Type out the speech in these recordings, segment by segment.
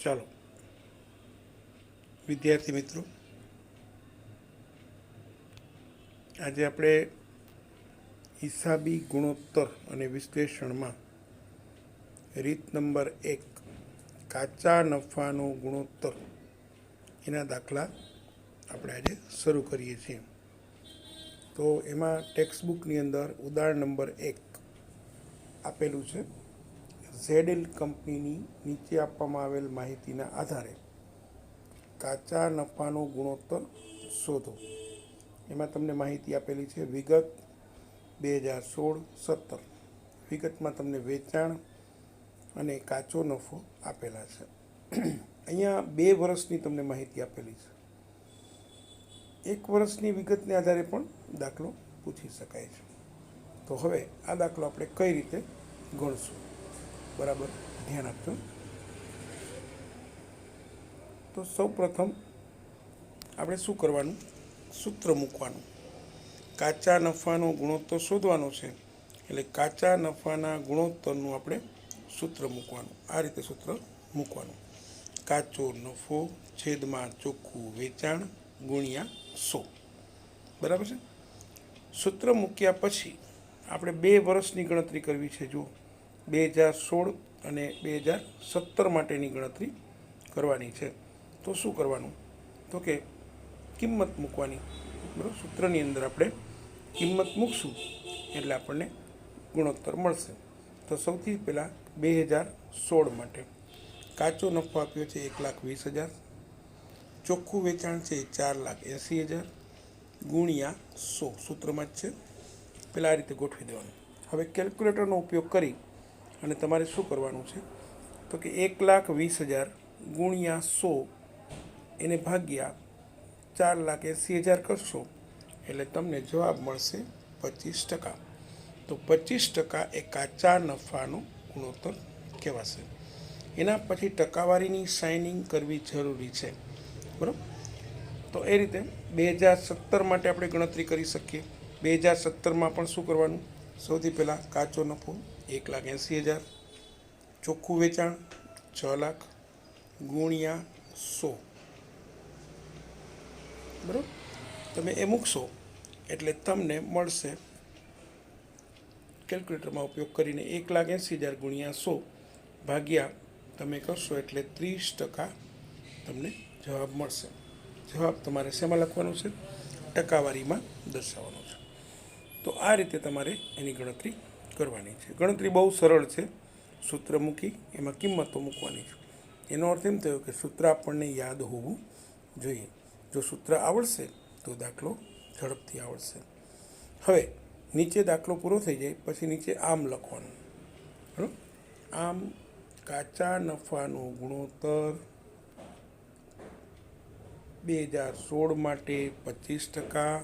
ચાલો વિદ્યાર્થી મિત્રો, આજે આપણે હિસાબી ગુણોત્તર અને વિશ્લેષણમાં રીત નંબર 1 કાચા નફાનો ગુણોત્તર એના દાખલા આપણે આજે શરૂ કરીએ છીએ. તો એમાં ટેક્સ્ટબુકની અંદર ઉદાહરણ નંબર 1 આપેલું છે. ઝેડએલ કંપનીની નીચે આપવામાં આવેલ માહિતીના આધારે કાચા નફાનો ગુણોત્તર શોધો. એમાં તમને માહિતી આપેલી છે વિગત 2016-17. વિગતમાં તમને વેચાણ અને કાચો નફો આપેલા છે. અહીંયા 2 વર્ષની તમને માહિતી આપેલી છે. 1 વર્ષની વિગતને આધારે પણ દાખલો પૂછી શકાય છે. તો હવે આ દાખલો આપણે કઈ રીતે ગણશું, બરાબર ધ્યાન આપજો. તો સૌ પ્રથમ આપણે શું કરવાનું, સૂત્ર મૂકવાનું. કાચા નફાનો ગુણોત્તર શોધવાનો છે, એટલે કાચા નફાના ગુણોત્તરનું આપણે સૂત્ર મૂકવાનું. આ રીતે સૂત્ર મૂકવાનું: કાચો નફો છેદમાં ચોખ્ખું વેચાણ ગુણ્યા 100. બરાબર છે. સૂત્ર મૂક્યા પછી આપણે 2 વર્ષની ગણતરી કરવી છે. જો 2016 અને 2017 માટેની ગણતરી કરવાની છે. તો શું કરવાનું, તો કે કિંમત મૂકવાની. બરાબર, સૂત્રની અંદર આપણે કિંમત મૂકશું એટલે આપણને ગુણોત્તર મળશે. તો સૌથી પહેલાં 2016 માટે કાચો નફો આપ્યો છે 1,20,000, ચોખ્ખું વેચાણ છે 4,80,000 ગુણ્યા 100. સૂત્રમાં જ છે. પહેલાં આ રીતે ગોઠવી દેવાનું. હવે કેલ્ક્યુલેટરનો ઉપયોગ કરી અને તમારે શું કરવાનું છે, તો કે 1,20,000 ગુણ્યા 100 એને ભાગ્યા 4,80,000 કરશો એટલે તમને જવાબ મળશે 25%. તો 25% એ કાચા નફાનો ગુણોત્તર કહેવાશે. એના પછી ટકાવારીની સાઇનિંગ કરવી જરૂરી છે. બરાબર. તો એ રીતે 2017 માટે આપણે ગણતરી કરી શકીએ. 2017માં પણ શું કરવાનું, સૌથી પહેલાં કાચો નફો 1,80,000, ચોખ્ખું વેચાણ 6 લાખ ગુણ્યા 100. બરાબર. તમે એ મૂકશો એટલે તમને મળશે, કેલ્ક્યુલેટરમાં ઉપયોગ કરીને 1,80,000 ગુણ્યા 100 ભાગ્યા તમે કરશો એટલે 30% તમને જવાબ મળશે. જવાબ તમારે શેમાં લખવાનો છે, ટકાવારીમાં દર્શાવવાનો છે. તો આ રીતે તમારે એની ગણતરી કરવાની છે. ગણતરી બહુ સરળ છે. સૂત્ર મૂકી એમાં કિંમતો મૂકવાની છે. એનો અર્થ એમ થયો કે સૂત્ર આપણને યાદ હોવું જોઈએ. જો સૂત્ર આવડશે તો દાખલો ઝડપથી આવડશે. હવે નીચે દાખલો પૂરો થઈ જાય પછી નીચે આમ લખવાનું. બરાબર. આમ કાચા નફાનો ગુણોત્તર 2016 માટે 25%,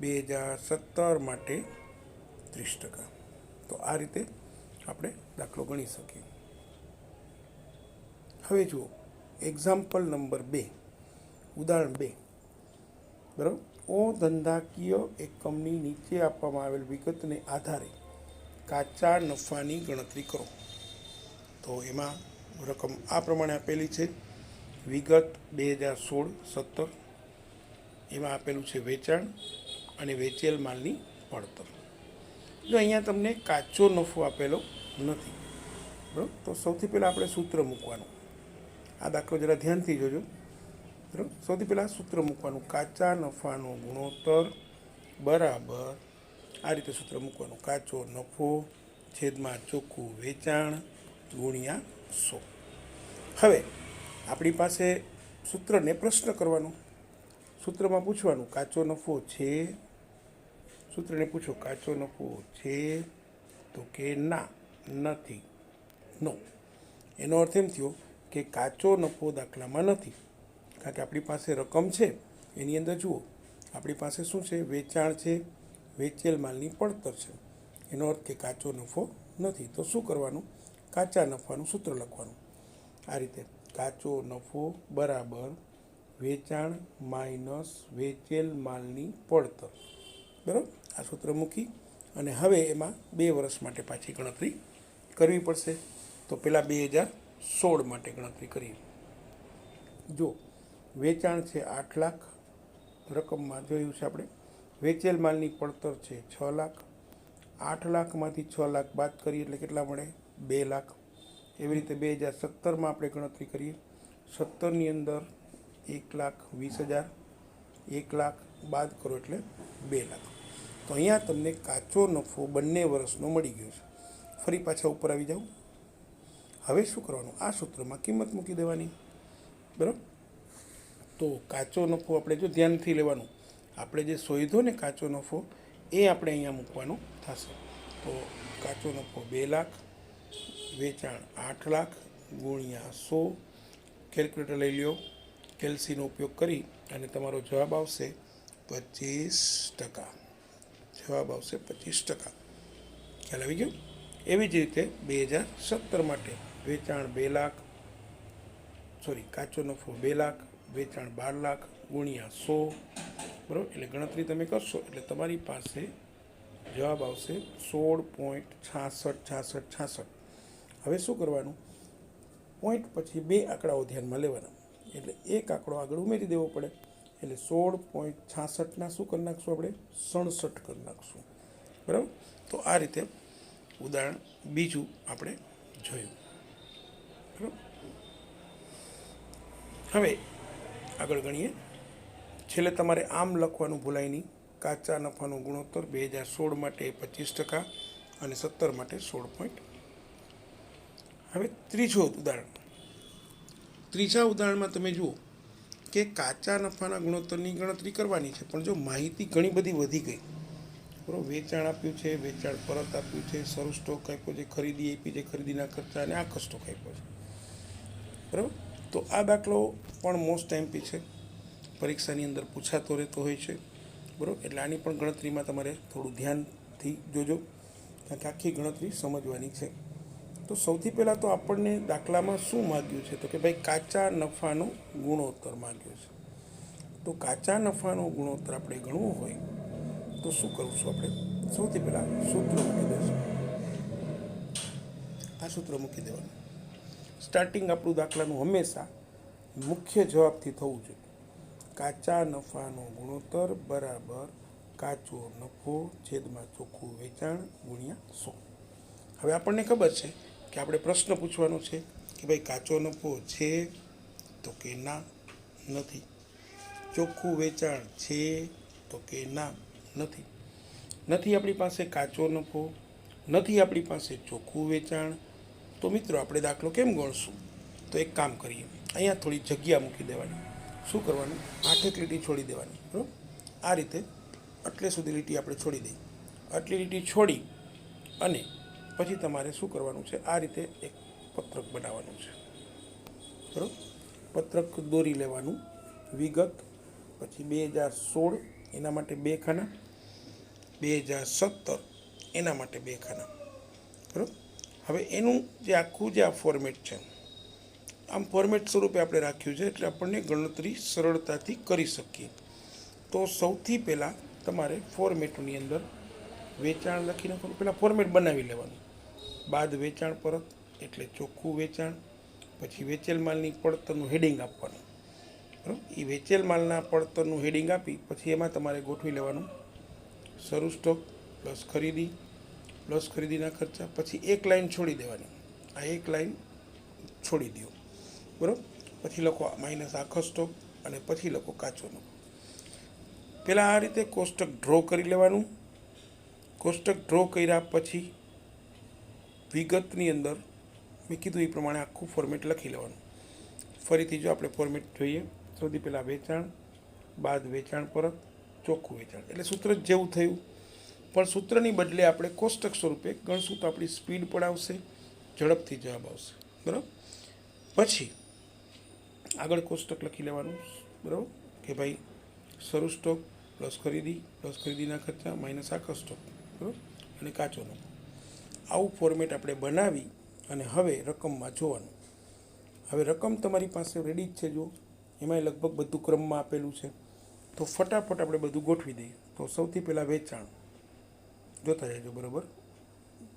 2017 માટે 30%. તો આ રીતે આપણે દાખલો ગણી શકીએ. હવે જુઓ એક્ઝામ્પલ નંબર 2, ઉદાહરણ 2. બરાબર. ધંધાકીય એકમની નીચે આપવામાં આવેલ વિગતને આધારે કાચા નફાની ગણતરી કરો. તો એમાં રકમ આ પ્રમાણે આપેલી છે. વિગત 2016-17. એમાં આપેલું છે વેચાણ અને વેચેલ માલની પડતર. જો અહીંયા તમને કાચો નફો આપેલો નથી. બરાબર. તો સૌથી પહેલાં આપણે સૂત્ર મૂકવાનું. આ દાખલો જરા ધ્યાનથી જોજો. બરાબર. સૌથી પહેલાં સૂત્ર મૂકવાનું. કાચા નફાનો ગુણોત્તર બરાબર આ રીતે સૂત્ર મૂકવાનું: કાચો નફો છેદમાં ચોખ્ખું વેચાણ ગુણ્યા 100. હવે આપણી પાસે સૂત્રને પ્રશ્ન કરવાનો. સૂત્રમાં પૂછવાનું કાચો નફો છે. સૂત્રને પૂછો કાચો નફો છે, તો કે ના, નથી, નો. એનો અર્થ એમ થયો કે કાચો નફો દાખલામાં નથી. કારણ કે આપણી પાસે રકમ છે, એની અંદર જુઓ આપણી પાસે શું છે, વેચાણ છે, વેચેલ માલની પડતર છે. એનો અર્થ કે કાચો નફો નથી. તો શું કરવાનું, કાચા નફાનું સૂત્ર લખવાનું. આ રીતે કાચો નફો બરાબર વેચાણ માઇનસ વેચેલ માલની પડતર. બરાબર. આ સૂત્ર મૂકી અને હવે એમાં 2 વર્ષ માટે પાછી ગણતરી કરવી પડશે. તો પહેલાં 2016 માટે ગણતરી કરીએ. જો વેચાણ છે 8 લાખ, રકમમાં જોયું છે આપણે. વેચેલ માલની પડતર છે 6 લાખ. 8 લાખમાંથી 6 લાખ બાદ કરીએ એટલે કેટલા મળે? 2 લાખ. એવી રીતે 2017માં આપણે ગણતરી કરીએ. 17ની અંદર 1,20,000, 1 લાખ બાદ કરો એટલે 2 લાખ. તો અહીંયા તમને કાચો નફો બંને વર્ષનો મળી ગયો છે. ફરી પાછા ઉપર આવી જાઓ. હવે શું કરવાનું? આ સૂત્રમાં કિંમત મૂકી દેવાની. બરાબર? તો કાચો નફો આપણે જો ધ્યાનથી લેવાનું, આપણે જે શોધ્યો ને કાચો નફો એ આપણે અહીંયા મૂકવાનો થશે. તો કાચો નફો 2 લાખ, વેચાણ 8 લાખ ગુણ્યા 100. કેલ્ક્યુલેટર લઈ લ્યો. કેલ્સીનો ઉપયોગ કરી અને તમારો જવાબ આવશે 25%. જવાબ આવશે 25%. ખ્યાલ આવી ગયો? એવી જ રીતે 2017 માટે વેચાણ 2 લાખ, કાચો નફો 2 લાખ, વેચાણ 12 લાખ ગુણ્યા 100. બરાબર? એટલે ગણતરી તમે કરશો એટલે તમારી પાસે જવાબ આવશે 16.6666. હવે શું કરવાનું? પોઈન્ટ પછી 2 આંકડાઓ ધ્યાનમાં લેવાના. એટલે એક આંકડો આગળ ઉમેરી દેવો પડે. એટલે 16.66ના શું કરી નાખશું આપણે? 67 કરી નાખશું. બરાબર? તો આ રીતે ઉદાહરણ બીજું આપણે જોયું. બરાબર? હવે આગળ ગણીએ. છેલ્લે તમારે આમ લખવાનું ભૂલાય નહીં. કાચા નફાનો ગુણોત્તર 2016 માટે 25% અને 17 માટે 16. હવે ત્રીજો ઉદાહરણ. ત્રીજા ઉદાહરણમાં તમે જુઓ કે કાચા નફાના ગુણોત્તરની ગણતરી કરવાની છે, પણ જો માહિતી ઘણી બધી વધી ગઈ. બરાબર? વેચાણ આપ્યું છે, વેચાણ પરત આપ્યું છે, શરૂ સ્ટોક આપ્યો છે, ખરીદી આપી છે, ખરીદીના ખર્ચા અને આખો સ્ટોક આપ્યો છે. બરાબર? તો આ દાખલો પણ મોસ્ટ એમપી છે, પરીક્ષાની અંદર પૂછાતો રહેતો હોય છે. બરાબર? એટલે આની પણ ગણતરીમાં તમારે થોડું ધ્યાનથી જોજો, કારણ કે આખી ગણતરી સમજવાની છે. તો સૌથી પહેલાં તો આપણને દાખલામાં શું માગ્યું છે? તો કે ભાઈ કાચા નફાનો ગુણોત્તર માગ્યો છે. તો કાચા નફાનો ગુણોત્તર આપણે ગણવો હોય તો શું કરશું? આપણે સૌથી પહેલાં સૂત્ર મૂકી દઈશું. આ સૂત્ર મૂકી દેવાનું. સ્ટાર્ટિંગ આપણું દાખલાનું હંમેશા મુખ્ય જવાબથી થવું જોઈએ. કાચા નફાનો ગુણોત્તર બરાબર કાચો નફો છેદમાં ચોખ્ખું વેચાણ ગુણ્યા 100. હવે આપણને ખબર છે કે આપણે પ્રશ્ન પૂછવાનો છે કે ભાઈ કાચો નફો છે? તો કે ના, નથી. ચોખ્ખું વેચાણ છે? તો કે ના, નથી. નથી આપણી પાસે કાચો નફો, નથી આપણી પાસે ચોખ્ખું વેચાણ. તો મિત્રો આપણે દાખલો કેમ ગણશું? તો એક કામ કરીએ, અહીંયા થોડી જગ્યા મૂકી દેવાની. શું કરવાનું? 8 લીટી છોડી દેવાની. બરાબર? આ રીતે આટલે સુધી લીટી આપણે છોડી દઈએ. આટલી લીટી છોડી અને પછી તમારે શું કરવાનું છે? આ રીતે એક પત્રક બનાવવાનું છે. બરાબર? પત્રક દોરી લેવાનું. વિગત, પછી 2016 એના માટે 2 ખાના, 2017 એના માટે 2 ખાના. બરાબર? હવે એનું જે આખું જે આ ફોર્મેટ છે, આમ ફોર્મેટ સ્વરૂપે આપણે રાખ્યું છે એટલે આપણને ગણતરી સરળતાથી કરી શકીએ. તો સૌથી પહેલાં તમારે ફોર્મેટની અંદર વેચાણ લખી નાખવાનું. પહેલાં ફોર્મેટ બનાવી લેવાનું. બાદ વેચાણ પરત એટલે ચોખ્ખું વેચાણ. પછી વેચેલ માલની પડતરનું હેડિંગ આપવાનું. બરાબર? એ વેચેલ માલના પડતરનું હેડિંગ આપી પછી એમાં તમારે ગોઠવી લેવાનું શરૂ સ્ટોક પ્લસ ખરીદી પ્લસ ખરીદીના ખર્ચા. પછી એક લાઈન છોડી દેવાની. આ એક લાઈન છોડી દો. બરાબર? પછી લખો માઇનસ આખો સ્ટોક અને પછી લખો કાચો નફો. પહેલાં આ રીતે કોષ્ટક ડ્રો કરી લેવાનું. કોષ્ટક ડ્રો કર્યા પછી વિગતની અંદર મેં કીધું એ પ્રમાણે આખું ફોર્મેટ લખી લેવાનું. ફરીથી જો આપણે ફોર્મેટ જોઈએ, સૌથી પહેલાં વેચાણ, બાદ વેચાણ પરત, ચોખ્ખું વેચાણ. એટલે સૂત્ર જેવું થયું, પણ સૂત્રની બદલે આપણે કોષ્ટક સ્વરૂપે ગણશું તો આપણી સ્પીડ પણ આવશે, ઝડપથી જવાબ આવશે. બરાબર? પછી આગળ કોષ્ટક લખી લેવાનું. બરાબર? કે ભાઈ શરૂ સ્ટોક પ્લસ ખરીદીના ખર્ચા માઇનસ આખો સ્ટોક. બરાબર? અને કાચો નફો. આવું ફોર્મેટ આપણે બનાવી અને હવે રકમમાં જોવાનું. હવે રકમ તમારી પાસે રેડી જ છે. જો એમાંય લગભગ બધું ક્રમમાં આપેલું છે. તો ફટાફટ આપણે બધું ગોઠવી દઈએ. તો સૌથી પહેલાં વેચાણ જોતા જજો. બરાબર?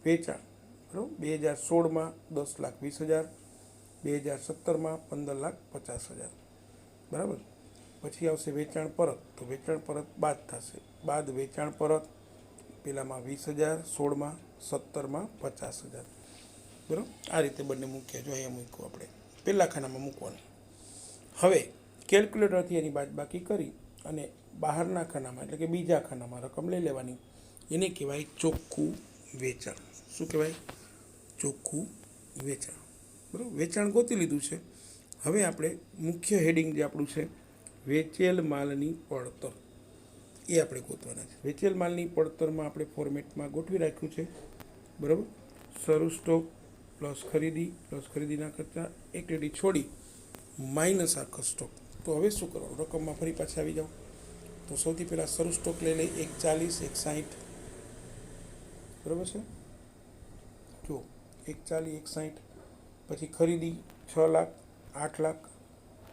વેચાણ બરાબર 2016માં 10,20,000, 2017માં 15,50,000. બરાબર. પછી આવશે વેચાણ પરત, તો વેચાણ પરત બાદ થશે, બાદ વેચાણ પરત, પેલામાં 20,000, 16માં 17માં 50,000. બરાબર. આ રીતે બંને મૂક્યા. જો અહીંયા મૂક્યું આપણે પહેલા ખાનામાં મૂકવાનું. હવે કેલ્ક્યુલેટરથી એની બાદબાકી કરી અને બહારના ખાનામાં એટલે કે બીજા ખાનામાં રકમ લઈ લેવાની. એને કહેવાય ચોખ્ખું વેચાણ. શું કહેવાય? ચોખ્ખું વેચાણ. બરાબર. વેચાણ ગોતી લીધું છે. હવે આપણે મુખ્ય હેડિંગ જે આપણું છે વેચેલ માલની પડતર, એ આપણે ગોતવાના છે. વેચેલ માલની પડતરમાં આપણે ફોર્મેટમાં ગોઠવી રાખ્યું છે. બરાબર. શરૂ સ્ટોક પ્લસ ખરીદી પ્લસ ખરીદીના ખર્ચા, એક લીટી છોડી માઇનસ આખો સ્ટોક. તો હવે શું કરવાનું? રકમમાં ફરી પાછા આવી જાઓ. તો સૌથી પહેલાં શરૂ સ્ટોક લઈ લઈ 140, 160. બરાબર છે. જો 140, 160. પછી ખરીદી 6 લાખ, 8 લાખ.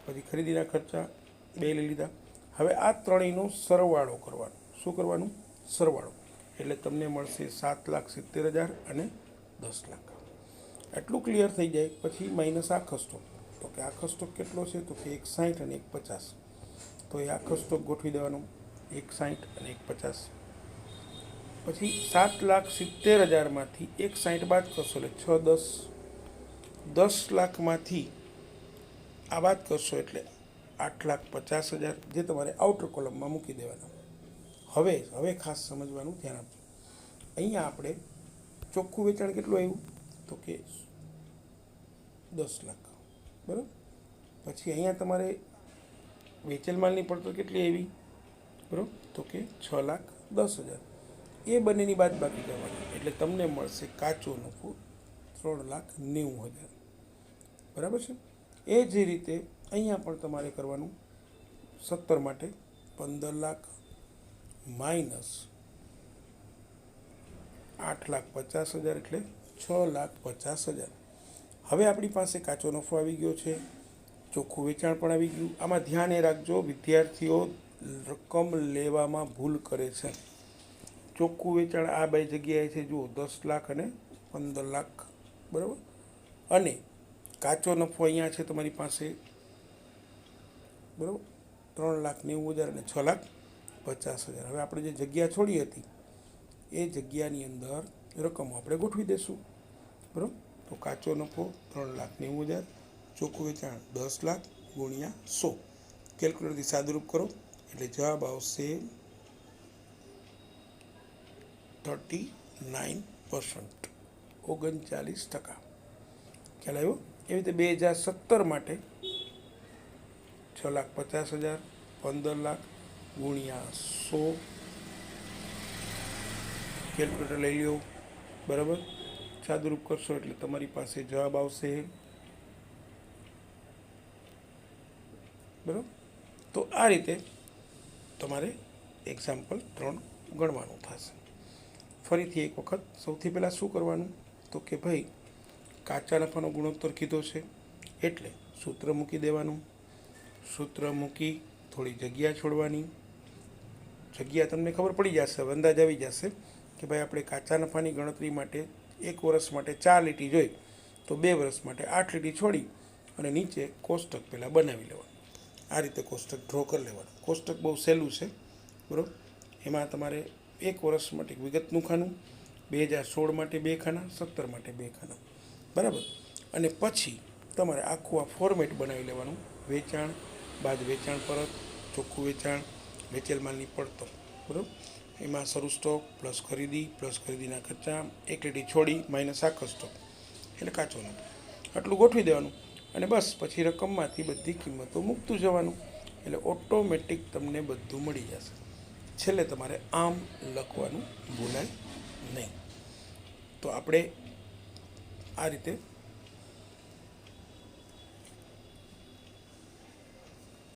પછી ખરીદીના ખર્ચા 2 લઈ લીધા. હવે આ ત્રણેયનો સરવાળો કરવાનો. શું કરવાનું? સરવાળો. એટલે તમને મળશે 7,70,000 અને 10 લાખ. આટલું ક્લિયર થઈ જાય પછી માઇનસ આખો સ્ટોક. તો કે આખો સ્ટોક કેટલો છે? તો કે 160 અને 150. તો એ આખો સ્ટોક ગોઠવી દેવાનો, 160 અને 150. પછી 7,70,000માંથી 160 બાદ કરશો એટલે 6, 10. 10 લાખમાંથી આ બાદ કરશો એટલે 8,50,000, જે તમારે આઉટર કોલમમાં મૂકી દેવાના. હવે ખાસ સમજવાનું ધ્યાન આપજો. અહીંયા આપણે ચોખ્ખું વેચાણ કેટલું આવ્યું? તો કે 10 લાખ. બરાબર. પછી અહીંયા તમારે વેચેલ માલની પડતર કેટલી આવી? બરાબર. તો કે 6,10,000. એ બંનેની બાદબાકી કરવાની એટલે તમને મળશે કાચો નફો 3,90,000. બરાબર છે. એ જ રીતે અહીંયા પણ તમારે કરવાનું. 17 માટે 15 લાખ માઇનસ 8,50,000 એટલે 6,50,000. હવે આપણી પાસે કાચો નફો આવી ગયો છે, ચોખ્ખું વેચાણ પણ આવી ગયું. આમાં ધ્યાન એ રાખજો, વિદ્યાર્થીઓ રકમ લેવામાં ભૂલ કરે છે. ચોખ્ખું વેચાણ આ બે જગ્યાએ છે, જુઓ 10 લાખ અને 15 લાખ. બરાબર. અને કાચો નફો અહીંયા છે તમારી પાસે. બરાબર. 3,90,000 અને 6,50,000. હવે આપણે જે જગ્યા છોડી હતી એ જગ્યાની અંદર રકમ આપણે ગોઠવી દઈશું. બરાબર. તો કાચો નફો 3,90,000, ચોખ્ખું વેચાણ 10 લાખ ગુણ્યા 100. કેલ્ક્યુલેટરથી સાદુરૂપ કરો એટલે જવાબ આવશે 39%. 39%. ખ્યાલ આવ્યો? એવી રીતે 2017 માટે 6,50,000, 15 લાખ ગુણ્યા 100. કેલ્ક્યુલેટર લઈ લ્યો. બરાબર. સાદુરૂપ કરશો એટલે તમારી પાસે જવાબ આવશે. બરાબર. તો આ રીતે તમારે એક્ઝામ્પલ 3 ગણવાનું થશે. ફરીથી એક વખત સૌથી પહેલાં શું કરવાનું? તો કે ભાઈ કાચા નફાનો ગુણોત્તર કીધો છે એટલે સૂત્ર મૂકી દેવાનું. સૂત્ર મૂકી થોડી જગ્યા છોડવાની. જગ્યા તમને ખબર પડી જશે, અંદાજ આવી જશે કે ભાઈ આપણે કાચા નફાની ગણતરી માટે 1 વર્ષ માટે 4 લીટી જોઈ, તો 2 વર્ષ માટે 8 લીટી છોડી અને નીચે કોષ્ટક પહેલાં બનાવી લેવાનું. આ રીતે કોષ્ટક ડ્રો કરી લેવાનું. કોષ્ટક બહુ સહેલું છે. બરાબર. એમાં તમારે 1 વર્ષ માટે વિગતનું ખાનું, 2016 માટે 2 ખાના, 17 માટે 2 ખાના. બરાબર. અને પછી તમારે આખું આ ફોર્મેટ બનાવી લેવાનું. વેચાણ બાદ વેચાણ પરત, ચોખ્ખું વેચાણ, વેચેલ માલની પડતર. બરાબર. એમાં શરૂ સ્ટોક પ્લસ ખરીદી પ્લસ ખરીદીના ખર્ચા, એક લીટી છોડી માઇનસ આખો સ્ટોક એટલે કાચો નફો. આટલું ગોઠવી દેવાનું અને બસ પછી રકમમાંથી બધી કિંમતો મૂકતું જવાનું એટલે ઓટોમેટિક તમને બધું મળી જશે. છેલ્લે તમારે આમ લખવાનું ભૂલાય નહીં. તો આપણે આ રીતે